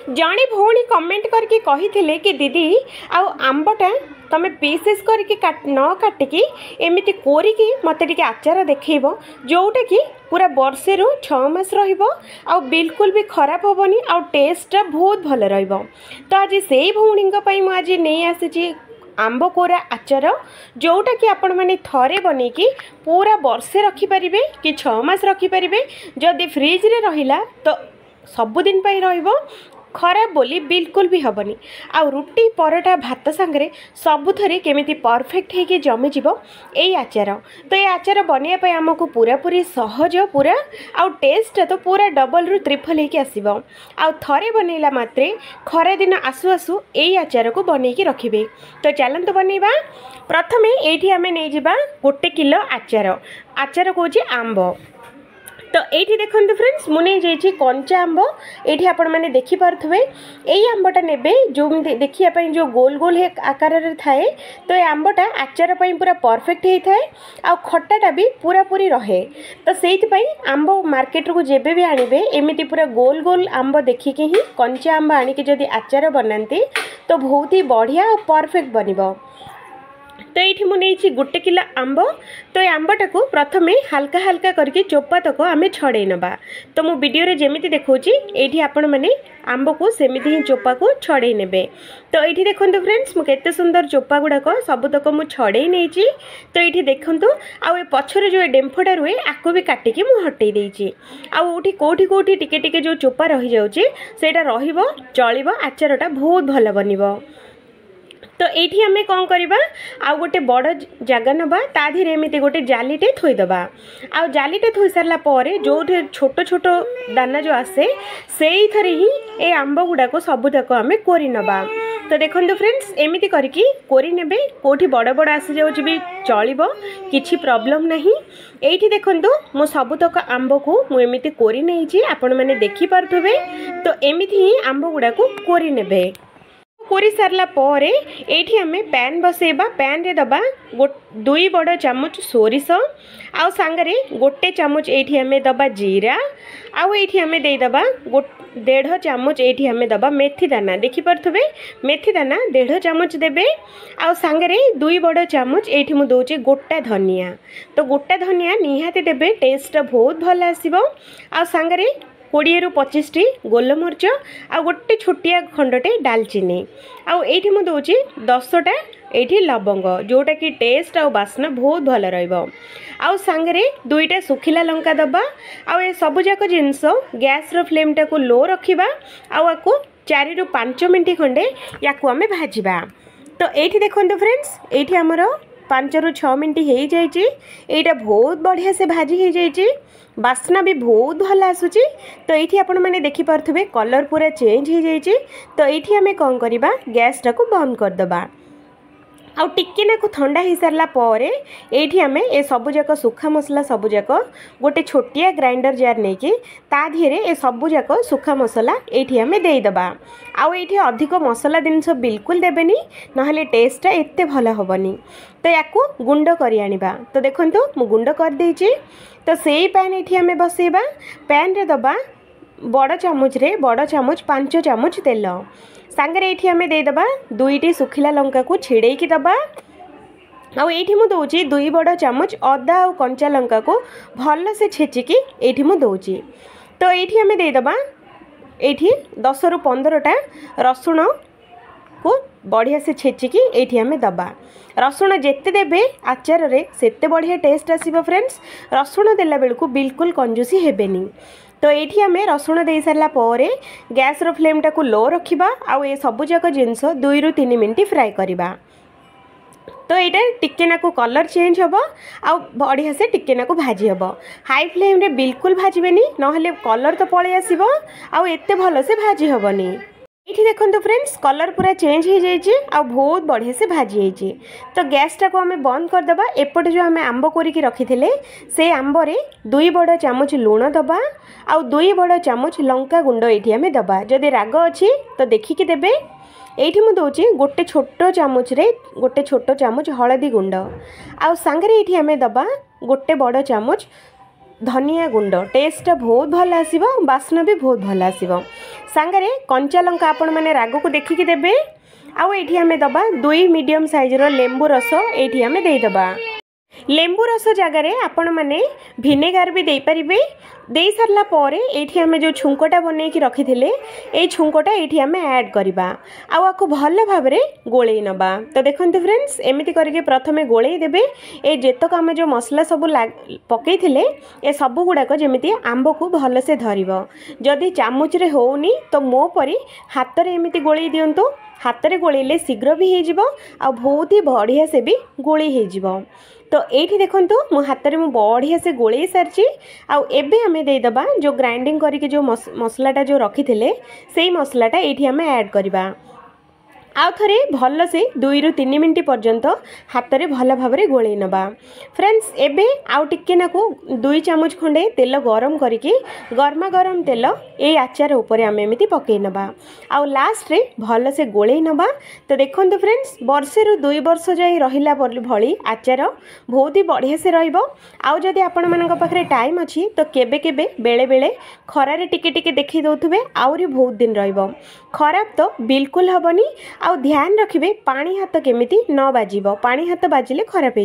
जड़े भौणी कमेंट करके कही थे कि दीदी आउ आंबटा तुम पीसेस करके न काटिकी एमती कोरिकी मते टिके आचार देखब जोटा कि पूरा वर्षे रु 6 मास रहिबो आ बिल्कुल भी खराब होबनी आ टेस्ट बहुत भल रहिबो। तो आज से ही भौणी मु आज नहीं आसी आंब कोरा आचार जोटा कि आपण मैंने थरे बनईकी पूरा वर्षे रखिपारे कि 6 मास रखिपारे। जदि फ्रिज रे रहिला तो सबुदिन पाई रहिबो, खराब बोली बिल्कुल भी हेनी। आउ रुटी परोटा भात सांगरे सबुथरे केमिति परफेक्ट होगी जमी जीवो यही आचार। तो ये आचार बनवाई आमको पूरा पूरी सहज पूरा आउ टेस्ट तो पूरा डबल रु ट्रिपल होगी आसो। आउ थरे बनैला मात्रे खरा दिन आसु आसु यही आचार को बनईकी रखिबे। तो चलते बनैबा। प्रथमे एठी आमे नै जिबा 1 किलो आचार। आचार कहूँ आंब। तो ये देखो फ्रेंड्स मुझे जाइए कंचा आंब। ये आपण मैंने देखिपे यही आंबटा ने जो देखापी जो गोल गोल आकार थाए। तो ये आंबटा आचार पूरा परफेक्ट होता है आ खटाटा भी पूरा पूरी रहे। तो से आंब मार्केट को जेबे भी आनिबे एमती पूरा गोल गोल आंब देखिके ही कंचा आंब आनिके जदि आचार बनाते तो बहुत ही बढ़िया और परफेक्ट बनिबो। तो ये मुझे 1 किलो आंब। तो ये आंबटा को प्रथमे हल्का हल्का करके चोपा तक आम छड़े नवा। तो मु वीडियो रे जेमिति देखौची एठी आपण माने आंब को सेमिति ही चोपा को छड़े नेबे। तो ये देखंतु फ्रेंड्स मु केते सुंदर चोपा गुड़ाक सब तक मु छड़े नेची। तो ये देखंतु आउ ए पछरे जो डेम्फटा रुए आको भी काटिकी मु हटै देइची। आउ उठी कोठी कोठी टिके टिके जो चोपा रही जाउची सेटा रहिबो चलिबो, आचारटा बहुत भल बनिबो। तो ये आम कौन करवा आउ गोटे बड़ जगह नवा ता धीरे एमती गोटे जालीटे थोईदबा। आउ जालीटे थोई सारा जो छोट छोट दाना जो आसे से ही थरे ही ए आंब गुड़ाक सबूक आम कोरी नबा। तो देखो फ्रेंड्स एमती करके कोरी नेबे, कोठी बड़ बड़ आसी जाउची भी चलिबो, किछि प्रॉब्लम नहीं। एठी देखंतु मो सबूतक आंब को मु एमती कोरी नेइची आपण माने देखि पारथुबे। तो एमती ही आंब गुड़ाक कोरी नेबे। कोरी सारला परे एठी हमें पैन बसेबा। पैन रे दबा 2 बड़ चामच सोरिष आउ सांगरे 1 चामच एठी हमें दबा जीरा आउ एठी हमें दे दबा 1.5 चामच एठी हमें दबा मेथी दाना। देखि परथबे मेथी दाना 1.5 चामच देबे। आउ सांगरे 2 बड़ चामच एठी मु दोचे गोटा धनिया। तो गोटा धनिया निहाती देबे, टेस्ट बहुत भल आसीबो। आउ सांगरे 20 रु 25 टी गोलमरिच आ गोटे छोटिया खंडटे दालचीनी आउ एठी मु दोची 10टा एठी लवंग जोटा कि टेस्ट आ बास्ना बहुत भल रहिबो। आउ सांगरे 2टा सुखिला लंका दबा। आउ ए सब जाक जिंस गैस रो फ्लेम टा को लो रखिबा। आउ आको 4 रु 5 मिनिट खंडे याकू आमे भाजिबा। तो एठी देखंतु फ्रेंड्स एठी हमरो 5 रु 6 मिनिट हो जाइए। एटा बहुत बढ़िया से भाजी हो जाइए, बास्ना भी बहुत भल आसूची। तो ये आपण मैंने देखिपे कलर पूरा चेंज हो जाइए। तो ये आम कौन करवा गैस टाको बंद करदबा। आउ टिके ना को ठंडा हो सारा पर ये आम ए सबूक सुखा मसला सबूक गोटे छोटिया ग्राइंडर जार नहीं कि ता धीरे ए सबूक सुखा मसला ये आम देदबा। आउ ये अधिक मसला जिनस बिल्कुल देवेनि नहले टेस्टा एते भल हेनी। तो या गुंड कर आनिबा। तो देखंतु मु गुंड कर देइची। तो सेई पैन ये आम बसेबा। पैन रे दबा बड़ चामच 5 चामच तेल सांगरे ये आम देदबा 2टी सुखिला लंका को छिड़ेकी दबा। आउ ये मु दौची 2 बड़ चामच अदा और कंचा लंका को भल से छेचिकी ये मु दौची। तो ये आम देदबा ये 10 रु 15टा रसुण को बढ़िया से छेचिकी ये आम दबा। रसुण जेते देबे आचार रे सेते बढ़िया टेस्ट आसीबो फ्रेंड्स। रसुण देला बेलकु बिल्कुल कंजूसी हेबेनी। तो ये आम रसुण दे सारा पर गैस रो फ्लेम टाको लो रखिबा। आउ ए सबु जाक जिनस 2 रु 3 मिनिट फ्राए करबा। तो ये टिके नाकु कलर चेंज हम आउ बढ़िया से टिके नाकु भाजी हम। हाई फ्लेम रे बिल्कुल भाजबेनी नहले कलर तो पळे आसीबो आउ एते भल से भाजी हबनी। ये देखो फ्रेंड्स कलर पूरा चेंज हो जाइए आ बहुत बढ़िया से भाजी होइए। तो गैस टाको आम बंद करदबा। एपटे जो आम आंब कोरिकी रखी से आंबरे 2 बड़ चामच लुण दबा आउ 2 बड़ चामच लंका गुंड ये आम दबा। जदि राग अच्छी तो देखिकी देबे। ये मु दौची गोटे छोट चामच रे गोटे छोट चामच हलदी गुंड आउ सांगरे ये आम दबा गोटे बड़ चामच धनिया गुंड टेस्ट बहुत भल आसीबो बास्ना भी बहुत भल आसीबो सांगरे कंचा लंका आपण माने राग को देखिकी देबे आउ एठी हमें दबा 2 मीडियम साइज रो लेंबू रस एठी हमें देई दबा लेंबू रस जगार आपण मैंने भिनेगार भी दे पारे दे सारा पर ये आम जो छुंकटा बनई रखी थे ये छुंकटा ये आम ऐड करवा आपको भल भाव गोले नवा तो देखते फ्रेंड्स एमती करके प्रथम गोले देवे ये जेतक आम जो मसला सब पकई थे ये सब गुड़ाक जमी आंब को भलसे धर जदि चामुच होनी तो मो परी हाथ में एमती गोले दिंतु हाथ में गोलेले शीघ्र भी हो बहुत ही बढ़िया से भी गोले हो तो ये देखूँ मो हाथ में बढ़िया से गोले सारी आबे आम देदबा जो ग्राइंडिंग करके जो मसलाटा जो रखी थे से मसलाटा ये आम ऐड करवा आउ थे भल से 2 ରୁ 3 मिनट पर्यंत हाथ में भल भाव में गोले नवा फ्रेंड्स एबे आउ टिके नाकू 2 चामच खंडे तेल गरम करके गरमा गरम तेल ये आचार उपर आम एमती पकई नवा आउ लास्ट रे भल से गोले नवा तो देखो फ्रेंड्स वर्षे रु 2 वर्ष जाए रहिला भली आचार बहुत ही बढ़िया से रहिबो आउ जदि आपण मानक पाखरे टाइम अच्छी तो केबे केबे बेले बेले खरारे टिके टिके देखि दउथुबे आउरी बहुत दिन रहिबो खराब तो बिल्कुल हबनी आउ ध्यान रखिबे पानी हाथ केमिति न बाजिबो पानी हाथ बाजिले खराब हो।